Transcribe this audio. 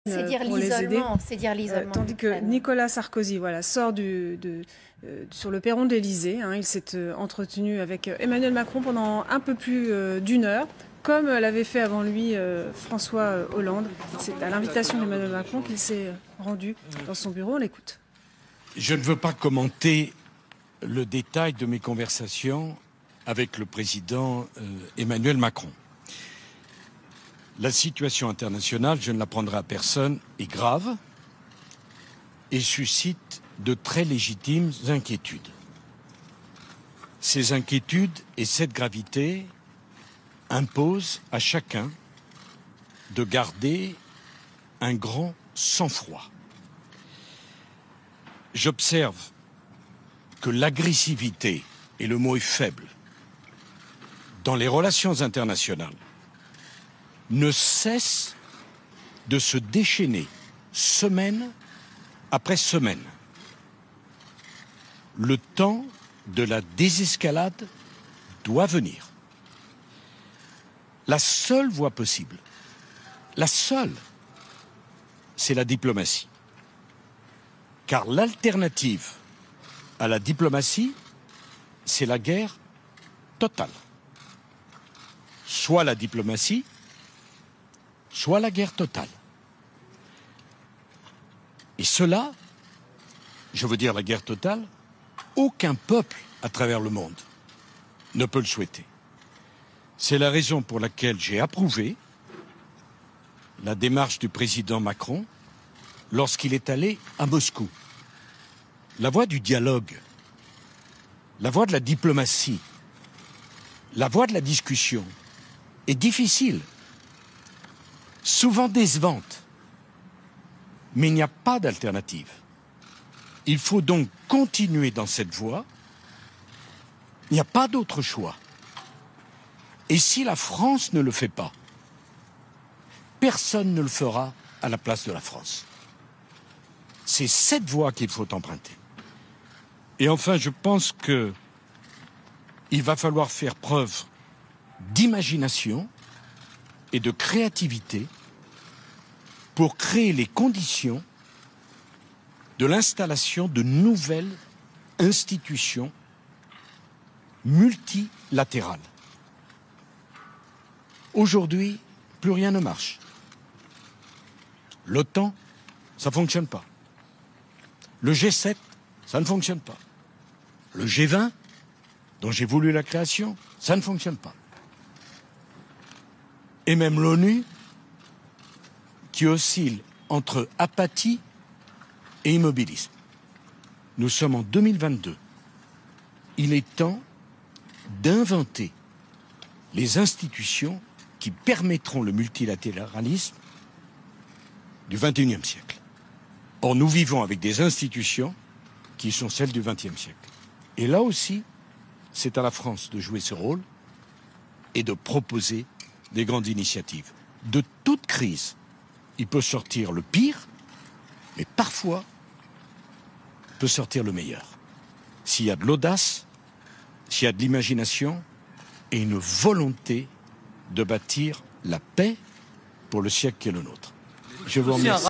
C'est dire pour les aider. c'est dire l'isolement. Tandis que Nicolas Sarkozy sort sur le perron de l'Élysée. Il s'est entretenu avec Emmanuel Macron pendant un peu plus d'une heure, comme l'avait fait avant lui François Hollande. C'est à l'invitation d'Emmanuel Macron qu'il s'est rendu dans son bureau. On l'écoute. Je ne veux pas commenter le détail de mes conversations avec le président Emmanuel Macron. La situation internationale, je ne l'apprendrai à personne, est grave et suscite de très légitimes inquiétudes. Ces inquiétudes et cette gravité imposent à chacun de garder un grand sang-froid. J'observe que l'agressivité, et le mot est faible, dans les relations internationales, ne cesse de se déchaîner semaine après semaine. Le temps de la désescalade doit venir. La seule voie possible, la seule, c'est la diplomatie. Car l'alternative à la diplomatie, c'est la guerre totale. Soit la diplomatie, soit la guerre totale. Et cela, je veux dire la guerre totale, aucun peuple à travers le monde ne peut le souhaiter. C'est la raison pour laquelle j'ai approuvé la démarche du président Macron lorsqu'il est allé à Moscou. La voie du dialogue, la voie de la diplomatie, la voie de la discussion est difficile, souvent décevante, mais il n'y a pas d'alternative. Il faut donc continuer dans cette voie. Il n'y a pas d'autre choix. Et si la France ne le fait pas, personne ne le fera à la place de la France. C'est cette voie qu'il faut emprunter. Et enfin, je pense qu'il va falloir faire preuve d'imagination et de créativité pour créer les conditions de l'installation de nouvelles institutions multilatérales. Aujourd'hui, plus rien ne marche. L'OTAN, ça ne fonctionne pas. Le G7, ça ne fonctionne pas. Le G20, dont j'ai voulu la création, ça ne fonctionne pas. Et même l'ONU, qui oscille entre apathie et immobilisme. Nous sommes en 2022. Il est temps d'inventer les institutions qui permettront le multilatéralisme du XXIe siècle. Or, nous vivons avec des institutions qui sont celles du XXe siècle. Et là aussi, c'est à la France de jouer ce rôle et de proposer des grandes initiatives. De toute crise, il peut sortir le pire, mais parfois, peut sortir le meilleur. S'il y a de l'audace, s'il y a de l'imagination et une volonté de bâtir la paix pour le siècle qui est le nôtre. Je vous remercie.